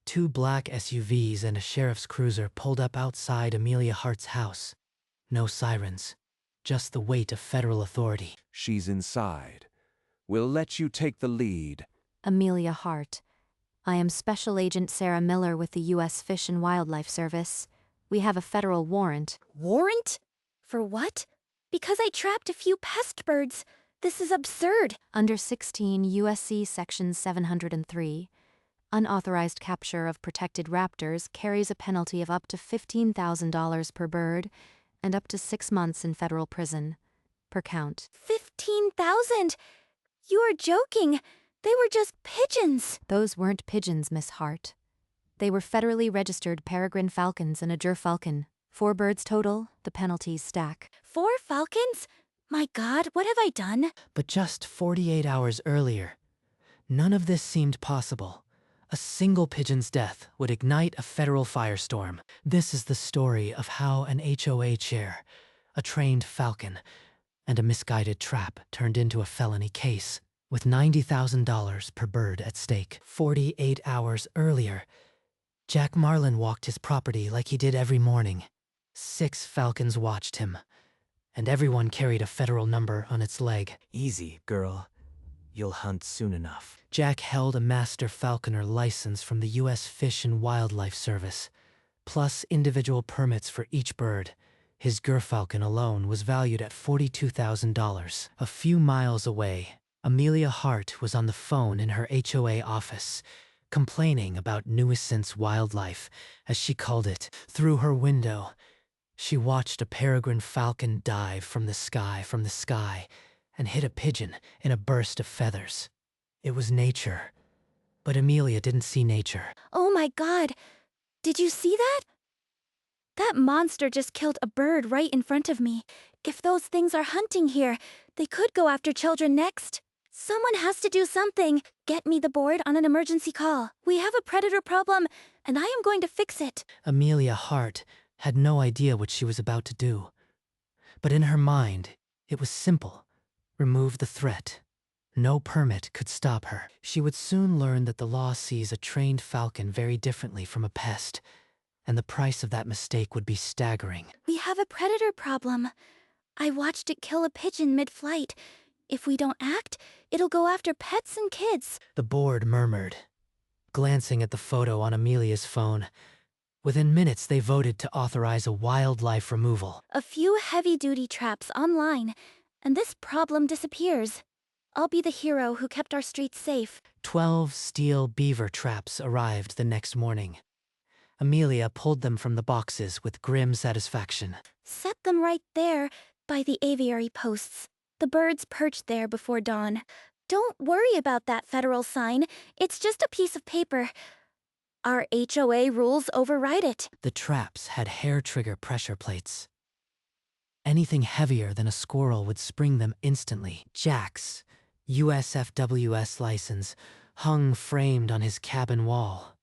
Two black SUVs and a sheriff's cruiser pulled up outside Amelia Hart's house. No sirens, just the weight of federal authority. She's inside. We'll let you take the lead. Amelia Hart. I am Special Agent Sarah Miller with the U.S. Fish and Wildlife Service. We have a federal warrant. Warrant? For what? Because I trapped a few pest birds. This is absurd. Under 16 U.S.C. Section 703, unauthorized capture of protected raptors carries a penalty of up to $15,000 per bird and up to 6 months in federal prison, per count. 15,000? You are joking. They were just pigeons. Those weren't pigeons, Miss Hart. They were federally registered peregrine falcons and a gerfalcon. 4 birds total, the penalties stack. 4 falcons? My God, what have I done? But just 48 hours earlier, none of this seemed possible. A single pigeon's death would ignite a federal firestorm. This is the story of how an HOA chair, a trained falcon, and a misguided trap turned into a felony case, with $90,000 per bird at stake. 48 hours earlier, Jack Marlin walked his property like he did every morning. 6 falcons watched him, and everyone carried a federal number on its leg. Easy, girl. You'll hunt soon enough. Jack held a master falconer license from the U.S. Fish and Wildlife Service, plus individual permits for each bird. His gerfalcon alone was valued at $42,000. A few miles away, Amelia Hart was on the phone in her HOA office, complaining about nuisance wildlife, as she called it. Through her window, she watched a peregrine falcon dive from the sky, and hit a pigeon in a burst of feathers. It was nature, but Amelia didn't see nature. Oh my God. Did you see that? That monster just killed a bird right in front of me. If those things are hunting here, they could go after children next. Someone has to do something. Get me the board on an emergency call. We have a predator problem, and I am going to fix it. Amelia Hart had no idea what she was about to do. But in her mind, it was simple. Remove the threat. No permit could stop her. She would soon learn that the law sees a trained falcon very differently from a pest, and the price of that mistake would be staggering. We have a predator problem. I watched it kill a pigeon mid-flight. If we don't act, it'll go after pets and kids. The board murmured, glancing at the photo on Amelia's phone. Within minutes, they voted to authorize a wildlife removal. A few heavy-duty traps online, and this problem disappears. I'll be the hero who kept our streets safe. 12 steel beaver traps arrived the next morning. Amelia pulled them from the boxes with grim satisfaction. Set them right there, by the aviary posts. The birds perched there before dawn. Don't worry about that federal sign. It's just a piece of paper. Our HOA rules override it. The traps had hair trigger pressure plates. Anything heavier than a squirrel would spring them instantly. Jack's USFWS license hung framed on his cabin wall.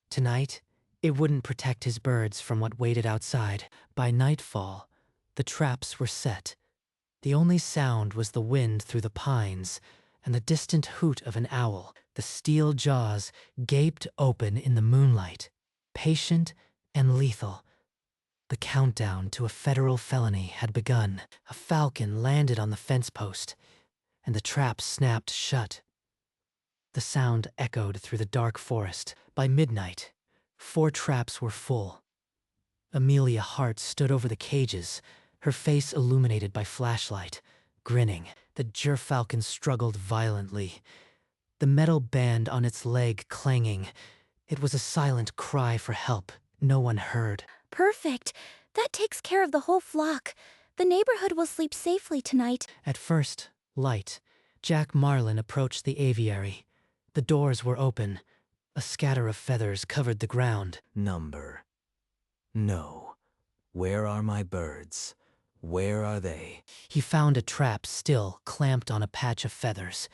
Tonight, it wouldn't protect his birds from what waited outside. By nightfall, the traps were set. The only sound was the wind through the pines and the distant hoot of an owl. The steel jaws gaped open in the moonlight, patient and lethal. The countdown to a federal felony had begun. A falcon landed on the fence post, and the trap snapped shut. The sound echoed through the dark forest. By midnight, 4 traps were full. Amelia Hart stood over the cages, her face illuminated by flashlight, grinning. The gerfalcon struggled violently, the metal band on its leg clanging. It was a silent cry for help. No one heard. Perfect. That takes care of the whole flock. The neighborhood will sleep safely tonight. At first, light, Jack Marlin approached the aviary. The doors were open. A scatter of feathers covered the ground. Number. No. Where are my birds? Where are they? He found a trap still clamped on a patch of feathers.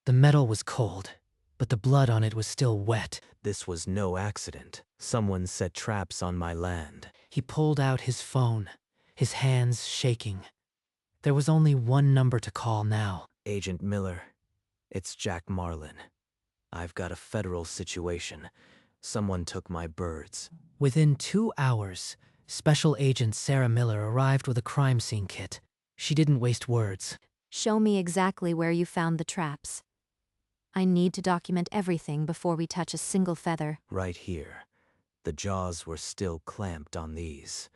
The metal was cold, but the blood on it was still wet. This was no accident. Someone set traps on my land. He pulled out his phone, his hands shaking. There was only one number to call now. Agent Miller, it's Jack Marlin. I've got a federal situation. Someone took my birds. Within 2 hours, Special Agent Sarah Miller arrived with a crime scene kit. She didn't waste words. Show me exactly where you found the traps. I need to document everything before we touch a single feather. Right here. The jaws were still clamped on these.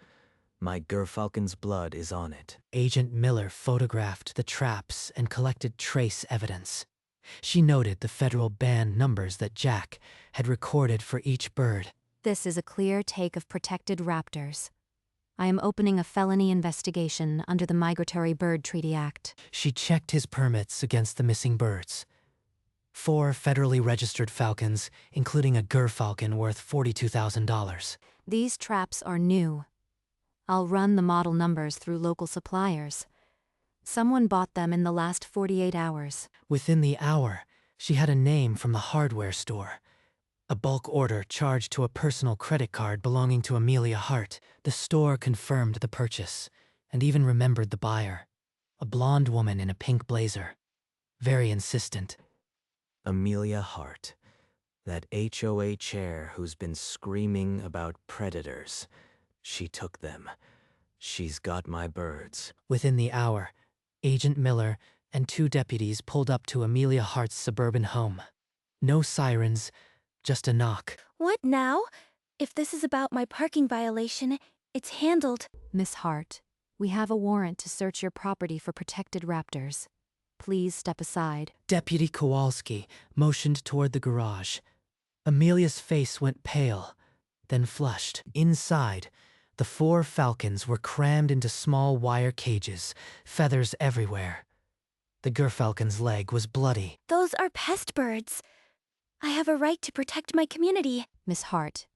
My Gerfalcon's blood is on it. Agent Miller photographed the traps and collected trace evidence. She noted the federal band numbers that Jack had recorded for each bird. This is a clear take of protected raptors. I am opening a felony investigation under the Migratory Bird Treaty Act. She checked his permits against the missing birds. 4 federally registered falcons, including a Gerfalcon worth $42,000. These traps are new. I'll run the model numbers through local suppliers. Someone bought them in the last 48 hours. Within the hour, she had a name from the hardware store. A bulk order charged to a personal credit card belonging to Amelia Hart. The store confirmed the purchase, and even remembered the buyer. A blonde woman in a pink blazer. Very insistent. Amelia Hart. That HOA chair who's been screaming about predators. She took them. She's got my birds. Within the hour, Agent Miller and 2 deputies pulled up to Amelia Hart's suburban home. No sirens, just a knock. What now? If this is about my parking violation, it's handled. Miss Hart, we have a warrant to search your property for protected raptors. Please step aside. Deputy Kowalski motioned toward the garage. Amelia's face went pale, then flushed. Inside, the 4 falcons were crammed into small wire cages, feathers everywhere. The Gerfalcon's leg was bloody. Those are pest birds. I have a right to protect my community. Miss Hart,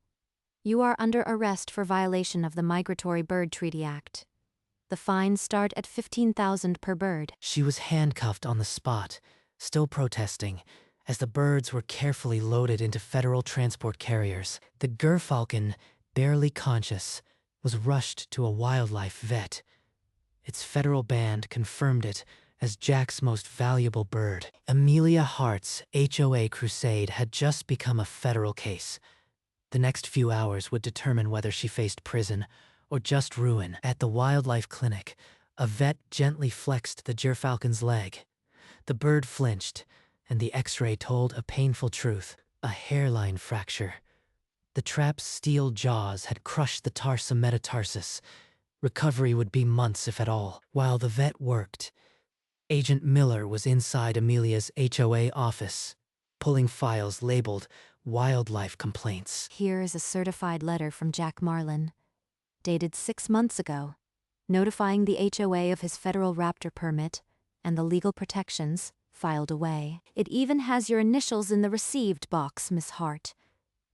you are under arrest for violation of the Migratory Bird Treaty Act. The fines start at $15,000 per bird. She was handcuffed on the spot, still protesting, as the birds were carefully loaded into federal transport carriers. The Gerfalcon, barely conscious, was rushed to a wildlife vet. Its federal band confirmed it as Jack's most valuable bird. Amelia Hart's HOA crusade had just become a federal case. The next few hours would determine whether she faced prison or just ruin. At the wildlife clinic, a vet gently flexed the Gerfalcon's leg. The bird flinched, and the X-ray told a painful truth: a hairline fracture. The trap's steel jaws had crushed the tarsum metatarsus. Recovery would be months, if at all. While the vet worked, Agent Miller was inside Amelia's HOA office, pulling files labeled wildlife complaints. Here is a certified letter from Jack Marlin, dated 6 months ago, notifying the HOA of his federal raptor permit and the legal protections filed away. It even has your initials in the received box, Miss Hart.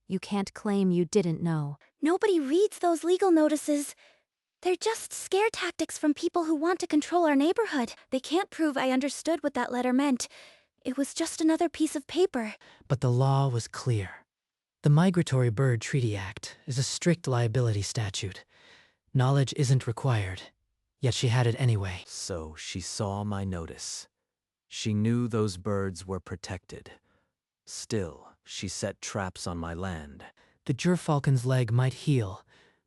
You can't claim you didn't know. Nobody reads those legal notices. They're just scare tactics from people who want to control our neighborhood. They can't prove I understood what that letter meant. It was just another piece of paper. But the law was clear. The Migratory Bird Treaty Act is a strict liability statute. Knowledge isn't required, yet she had it anyway. So she saw my notice. She knew those birds were protected. Still, she set traps on my land. The Gerfalcon's leg might heal,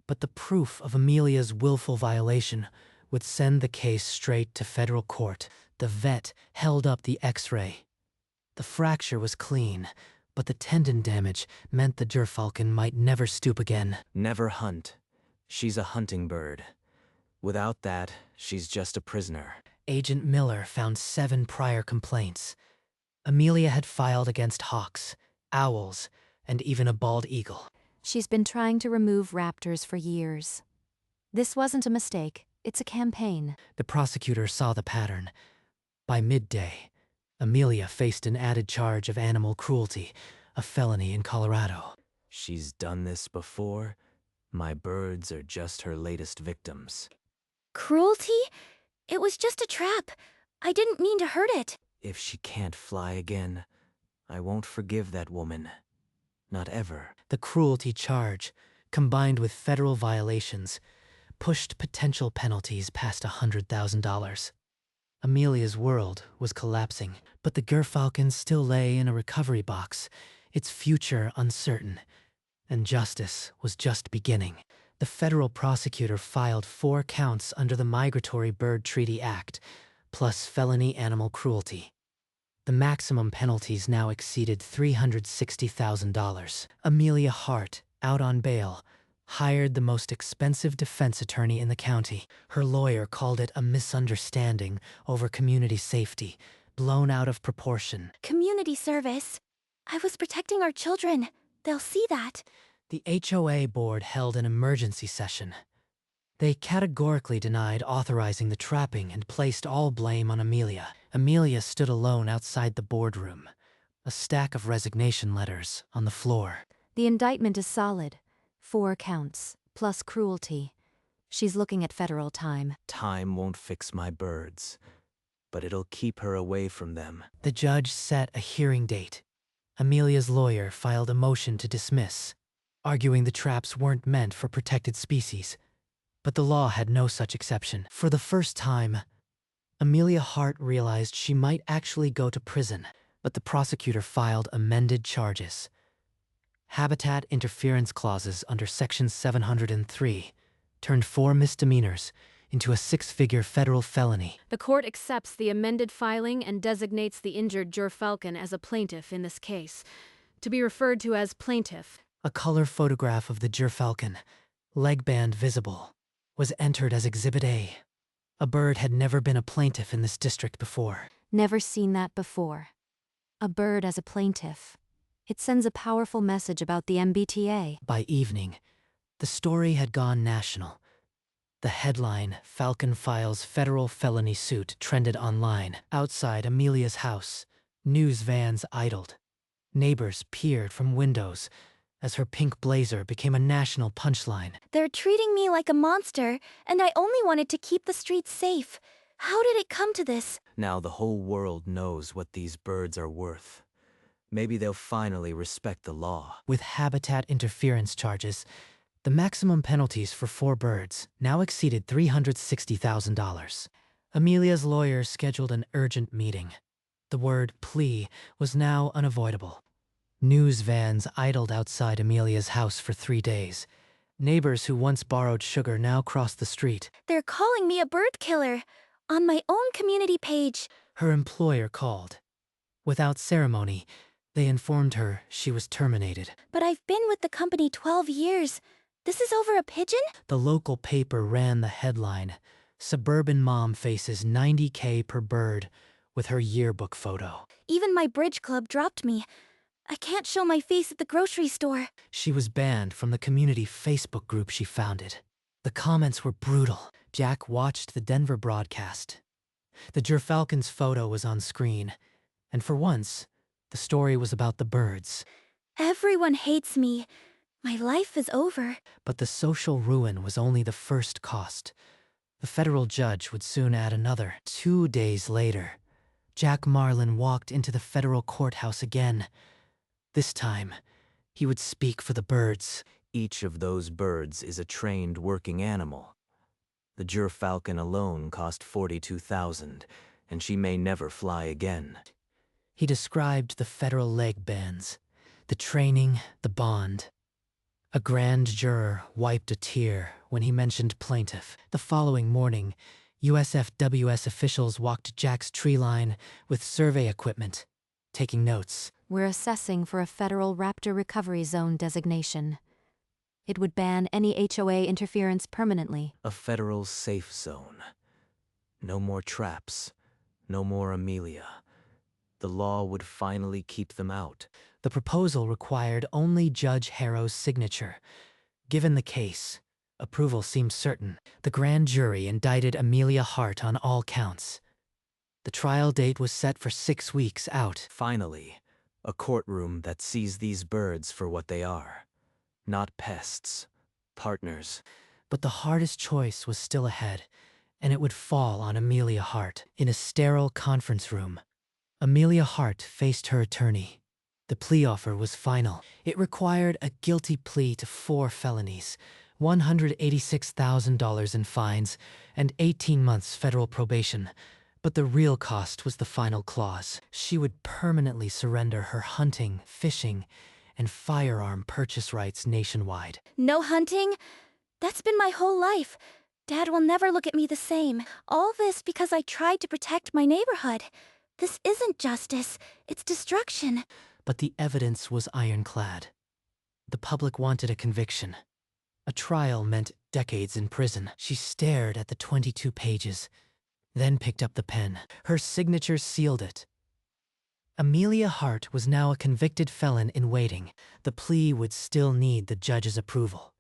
but the proof of Amelia's willful violation would send the case straight to federal court. The vet held up the X-ray. The fracture was clean, but the tendon damage meant the Gerfalcon might never stoop again. Never hunt. She's a hunting bird. Without that, she's just a prisoner. Agent Miller found 7 prior complaints. Amelia had filed against hawks, owls, and even a bald eagle. She's been trying to remove raptors for years. This wasn't a mistake. It's a campaign. The prosecutor saw the pattern. By midday, Amelia faced an added charge of animal cruelty, a felony in Colorado. She's done this before. My birds are just her latest victims. Cruelty? It was just a trap. I didn't mean to hurt it. If she can't fly again, I won't forgive that woman. Not ever. The cruelty charge, combined with federal violations, pushed potential penalties past $100,000. Amelia's world was collapsing, but the Gerfalcon still lay in a recovery box, its future uncertain. And justice was just beginning. The federal prosecutor filed 4 counts under the Migratory Bird Treaty Act, plus felony animal cruelty. The maximum penalties now exceeded $360,000. Amelia Hart, out on bail, hired the most expensive defense attorney in the county. Her lawyer called it a misunderstanding over community safety, blown out of proportion. Community service. I was protecting our children. They'll see that. The HOA board held an emergency session. They categorically denied authorizing the trapping and placed all blame on Amelia. Amelia stood alone outside the boardroom, a stack of resignation letters on the floor. The indictment is solid. 4 counts, plus cruelty. She's looking at federal time. Time won't fix my birds, but it'll keep her away from them. The judge set a hearing date. Amelia's lawyer filed a motion to dismiss, arguing the traps weren't meant for protected species. But the law had no such exception. For the first time, Amelia Hart realized she might actually go to prison, but the prosecutor filed amended charges. Habitat interference clauses under Section 703 turned 4 misdemeanors into a 6-figure federal felony. The court accepts the amended filing and designates the injured Falcon as a plaintiff in this case, to be referred to as plaintiff. A color photograph of the Falcon, leg band visible, was entered as Exhibit A. A bird had never been a plaintiff in this district before. Never seen that before. A bird as a plaintiff. It sends a powerful message about the MBTA. By evening, the story had gone national. The headline, "Falcon Files Federal Felony Suit," trended online. Outside Amelia's house, news vans idled. Neighbors peered from windows as her pink blazer became a national punchline. They're treating me like a monster, and I only wanted to keep the streets safe. How did it come to this? Now the whole world knows what these birds are worth. Maybe they'll finally respect the law. With habitat interference charges, the maximum penalties for 4 birds now exceeded $360,000. Amelia's lawyer scheduled an urgent meeting. The word plea was now unavoidable. News vans idled outside Amelia's house for 3 days. Neighbors who once borrowed sugar now crossed the street. They're calling me a bird killer. On my own community page. Her employer called. Without ceremony, they informed her she was terminated. But I've been with the company 12 years. This is over a pigeon? The local paper ran the headline, "Suburban Mom Faces $90K per bird," with her yearbook photo. Even my bridge club dropped me. I can't show my face at the grocery store. She was banned from the community Facebook group she founded. The comments were brutal. Jack watched the Denver broadcast. The Falcon's photo was on screen, and for once, the story was about the birds. Everyone hates me. My life is over. But the social ruin was only the first cost. The federal judge would soon add another. 2 days later, Jack Marlin walked into the federal courthouse again. This time, he would speak for the birds. Each of those birds is a trained working animal. The Falcon alone cost $42,000, and she may never fly again. He described the federal leg bands, the training, the bond. A grand juror wiped a tear when he mentioned plaintiff. The following morning, USFWS officials walked Jack's tree line with survey equipment, taking notes. We're assessing for a federal raptor recovery zone designation. It would ban any HOA interference permanently. A federal safe zone. No more traps. No more Amelia. The law would finally keep them out. The proposal required only Judge Harrow's signature. Given the case, approval seemed certain. The grand jury indicted Amelia Hart on all counts. The trial date was set for 6 weeks out. Finally, a courtroom that sees these birds for what they are. Not pests, partners. But the hardest choice was still ahead, and it would fall on Amelia Hart. In a sterile conference room, Amelia Hart faced her attorney. The plea offer was final. It required a guilty plea to 4 felonies, $186,000 in fines, and 18 months federal probation. But the real cost was the final clause. She would permanently surrender her hunting, fishing, and firearm purchase rights nationwide. No hunting? That's been my whole life. Dad will never look at me the same. All this because I tried to protect my neighborhood. This isn't justice, it's destruction. But the evidence was ironclad. The public wanted a conviction. A trial meant decades in prison. She stared at the 22 pages, then picked up the pen. Her signature sealed it. Amelia Hart was now a convicted felon in waiting. The plea would still need the judge's approval.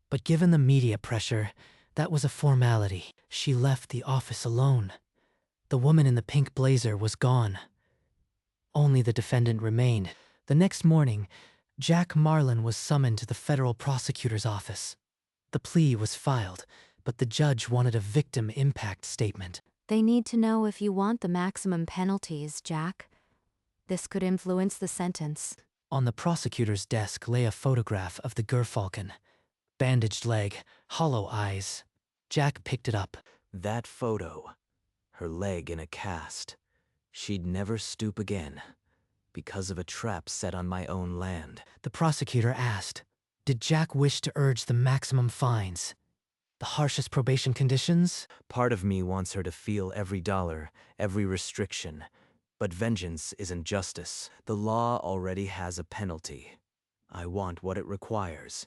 But given the media pressure, that was a formality. She left the office alone. The woman in the pink blazer was gone. Only the defendant remained. The next morning, Jack Marlin was summoned to the federal prosecutor's office. The plea was filed, but the judge wanted a victim impact statement. They need to know if you want the maximum penalties, Jack. This could influence the sentence. On the prosecutor's desk lay a photograph of the Gerfalcon. Bandaged leg, hollow eyes. Jack picked it up. That photo. Her leg in a cast. She'd never stoop again. Because of a trap set on my own land. The prosecutor asked, did Jack wish to urge the maximum fines? The harshest probation conditions? Part of me wants her to feel every dollar, every restriction. But vengeance isn't justice. The law already has a penalty. I want what it requires.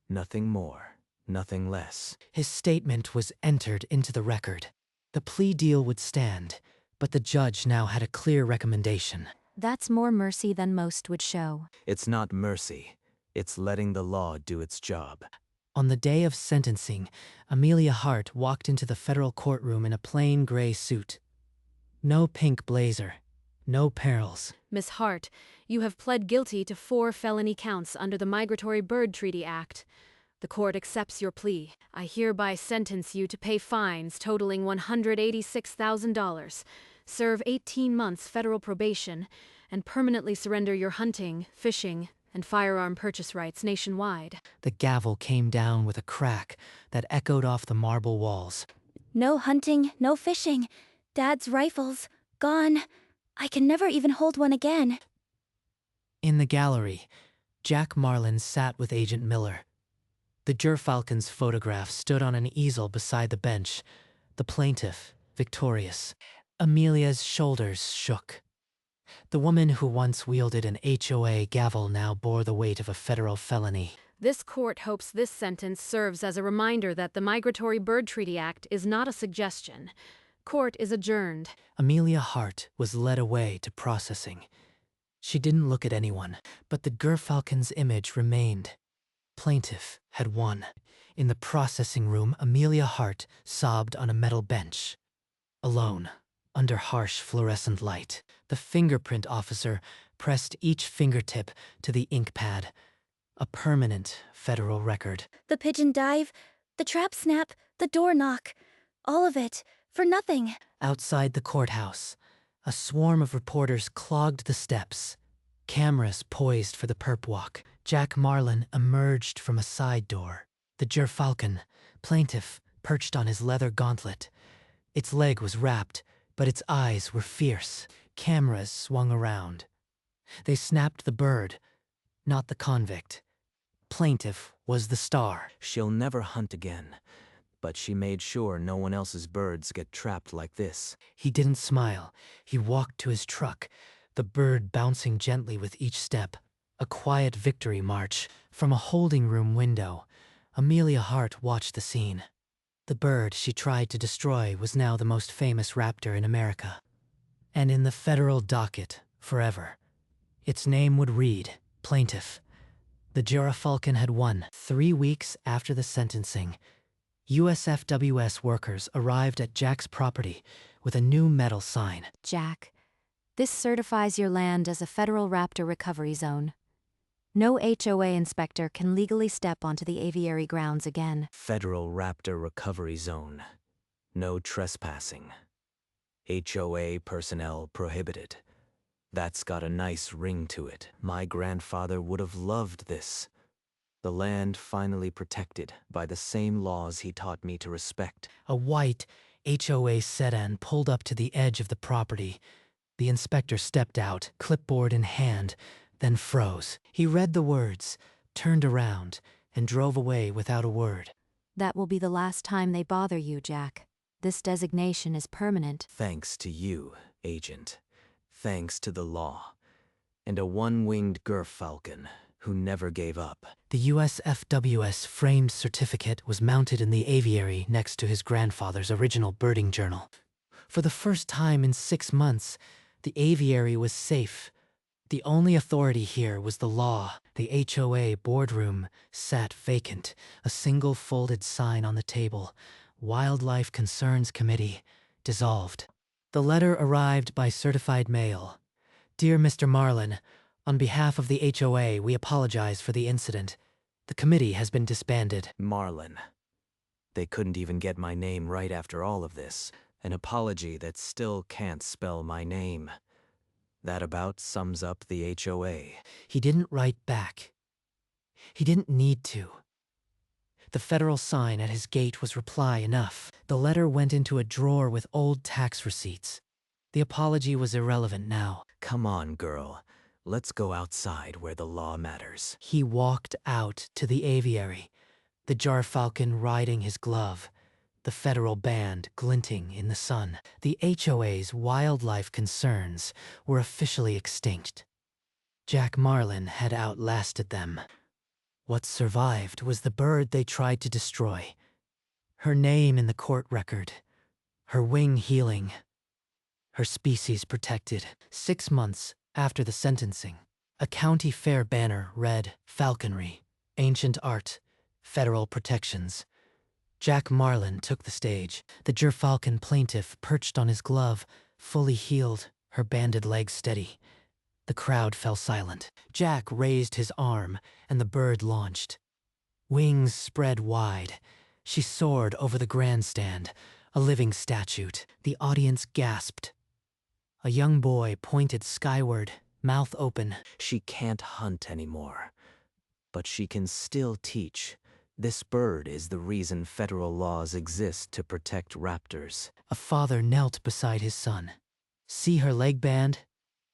Nothing more, nothing less. His statement was entered into the record. The plea deal would stand, but the judge now had a clear recommendation. That's more mercy than most would show. It's not mercy. It's letting the law do its job. On the day of sentencing, Amelia Hart walked into the federal courtroom in a plain gray suit. No pink blazer, no perils. Miss Hart, you have pled guilty to 4 felony counts under the Migratory Bird Treaty Act. The court accepts your plea. I hereby sentence you to pay fines totaling $186,000, serve 18 months federal probation, and permanently surrender your hunting, fishing, and firearm purchase rights nationwide. The gavel came down with a crack that echoed off the marble walls. No hunting, no fishing. Dad's rifles, gone. I can never even hold one again. In the gallery, Jack Marlin sat with Agent Miller. The Gerfalcon's photograph stood on an easel beside the bench, the plaintiff victorious. Amelia's shoulders shook. The woman who once wielded an HOA gavel now bore the weight of a federal felony. This court hopes this sentence serves as a reminder that the Migratory Bird Treaty Act is not a suggestion. Court is adjourned. Amelia Hart was led away to processing. She didn't look at anyone, but the Gerfalcon's image remained. Plaintiff had won. In the processing room, Amelia Hart sobbed on a metal bench. Alone, under harsh fluorescent light. The fingerprint officer pressed each fingertip to the ink pad. A permanent federal record. The pigeon dive, the trap snap, the door knock. All of it, for nothing. Outside the courthouse, a swarm of reporters clogged the steps. Cameras poised for the perp walk. Jack Marlin emerged from a side door. The Gerfalcon, plaintiff, perched on his leather gauntlet. Its leg was wrapped, but its eyes were fierce. Cameras swung around. They snapped the bird, not the convict. Plaintiff was the star. She'll never hunt again. But she made sure no one else's birds get trapped like this. He didn't smile. He walked to his truck, the bird bouncing gently with each step. A quiet victory march. From a holding room window, Amelia Hart watched the scene. The bird she tried to destroy was now the most famous raptor in America. And in the federal docket, forever, its name would read, Plaintiff. The Gerfalcon had won. 3 weeks after the sentencing, USFWS workers arrived at Jack's property with a new metal sign. Jack, this certifies your land as a federal raptor recovery zone. No HOA inspector can legally step onto the aviary grounds again. Federal Raptor Recovery Zone. No trespassing. HOA personnel prohibited. That's got a nice ring to it. My grandfather would have loved this. The land finally protected by the same laws he taught me to respect. A white HOA sedan pulled up to the edge of the property. The inspector stepped out, clipboard in hand, then froze. He read the words, turned around, and drove away without a word. That will be the last time they bother you, Jack. This designation is permanent. Thanks to you, Agent. Thanks to the law. And a one-winged gerfalcon who never gave up. The USFWS framed certificate was mounted in the aviary next to his grandfather's original birding journal. For the first time in 6 months, the aviary was safe. The only authority here was the law. The HOA boardroom sat vacant, a single folded sign on the table. Wildlife Concerns Committee, dissolved. The letter arrived by certified mail. Dear Mr. Marlin, on behalf of the HOA, we apologize for the incident. The committee has been disbanded. Marlin. They couldn't even get my name right after all of this. An apology that still can't spell my name. That about sums up the HOA. He didn't write back. He didn't need to. The federal sign at his gate was reply enough. The letter went into a drawer with old tax receipts. The apology was irrelevant now. Come on, girl. Let's go outside where the law matters. He walked out to the aviary, the gerfalcon riding his glove, the federal band glinting in the sun. The HOA's wildlife concerns were officially extinct. Jack Marlin had outlasted them. What survived was the bird they tried to destroy. Her name in the court record, her wing healing, her species protected. 6 months after the sentencing, a county fair banner read, "Falconry, Ancient Art, Federal Protections." Jack Marlin took the stage. The gerfalcon plaintiff perched on his glove, fully healed, her banded legs steady. The crowd fell silent. Jack raised his arm, and the bird launched. Wings spread wide. She soared over the grandstand, a living statue. The audience gasped. A young boy pointed skyward, mouth open. She can't hunt anymore. But she can still teach. This bird is the reason federal laws exist to protect raptors. A father knelt beside his son. See her leg band?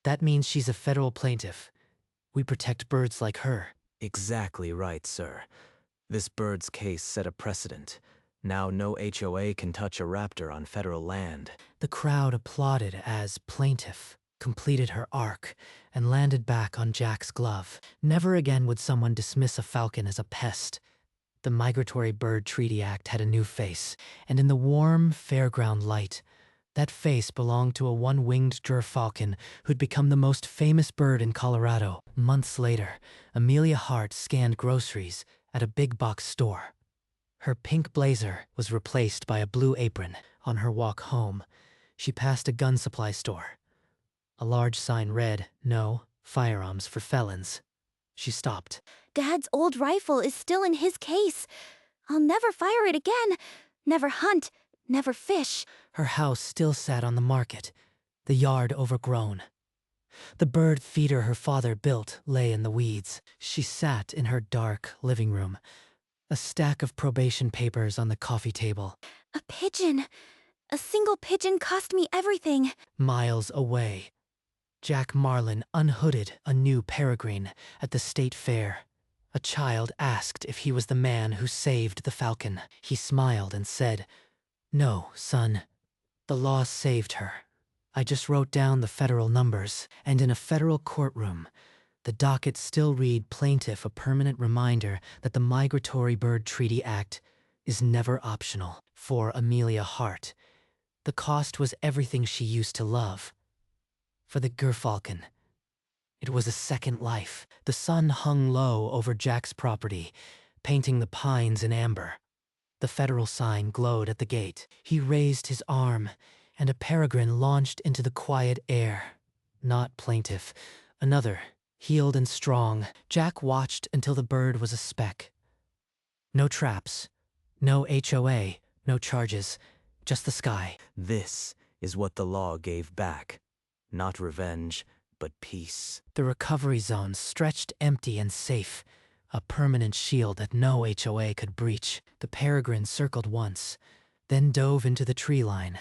That means she's a federal plaintiff. We protect birds like her. Exactly right, sir. This bird's case set a precedent. Now no HOA can touch a raptor on federal land. The crowd applauded as plaintiff completed her arc and landed back on Jack's glove. Never again would someone dismiss a falcon as a pest. The Migratory Bird Treaty Act had a new face, and in the warm, fairground light, that face belonged to a one-winged gerfalcon who'd become the most famous bird in Colorado. Months later, Amelia Hart scanned groceries at a big-box store. Her pink blazer was replaced by a blue apron. On her walk home, she passed a gun supply store. A large sign read, "No firearms for felons." She stopped. Dad's old rifle is still in his case. I'll never fire it again. Never hunt, never fish. Her house still sat on the market, the yard overgrown. The bird feeder her father built lay in the weeds. She sat in her dark living room, a stack of probation papers on the coffee table. A pigeon. A single pigeon cost me everything. Miles away, Jack Marlin unhooded a new peregrine at the state fair. A child asked if he was the man who saved the falcon. He smiled and said, "No, son. The law saved her. I just wrote down the federal numbers." And in a federal courtroom, the docket still read plaintiff a permanent reminder that the Migratory Bird Treaty Act is never optional. For Amelia Hart, the cost was everything she used to love. For the gerfalcon, it was a second life. The sun hung low over Jack's property, painting the pines in amber. The federal sign glowed at the gate. He raised his arm, and a peregrine launched into the quiet air. Not plaintiff, another, healed and strong. Jack watched until the bird was a speck. No traps, no HOA, no charges, just the sky. This is what the law gave back. Not revenge, but peace. The recovery zone stretched empty and safe, a permanent shield that no HOA could breach. The peregrine circled once, then dove into the tree line.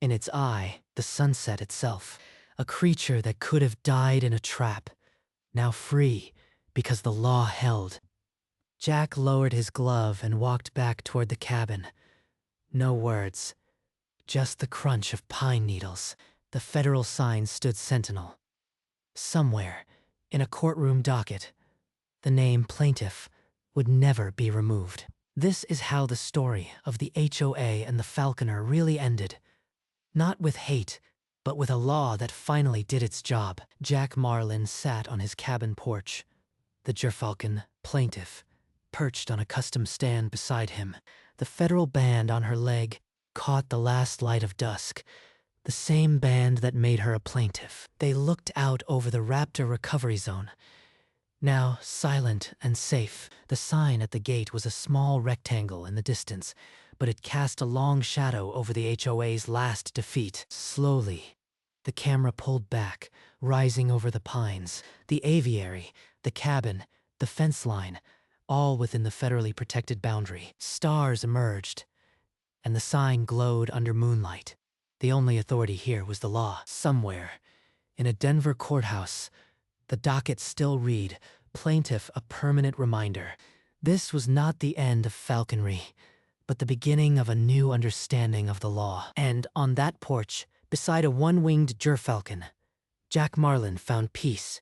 In its eye, the sunset itself, a creature that could have died in a trap, now free because the law held. Jack lowered his glove and walked back toward the cabin. No words, just the crunch of pine needles. The federal sign stood sentinel. Somewhere, in a courtroom docket, the name plaintiff would never be removed. This is how the story of the HOA and the Falconer really ended. Not with hate, but with a law that finally did its job. Jack Marlin sat on his cabin porch. The Gerfalcon, plaintiff, perched on a custom stand beside him. The federal band on her leg caught the last light of dusk, the same band that made her a plaintiff. They looked out over the Raptor recovery zone. Now silent and safe, the sign at the gate was a small rectangle in the distance, but it cast a long shadow over the HOA's last defeat. Slowly, the camera pulled back, rising over the pines. The aviary, the cabin, the fence line, all within the federally protected boundary. Stars emerged, and the sign glowed under moonlight. The only authority here was the law. Somewhere, in a Denver courthouse, the docket still read, plaintiff a permanent reminder. This was not the end of falconry, but the beginning of a new understanding of the law. And on that porch, beside a one-winged gerfalcon, Jack Marlin found peace.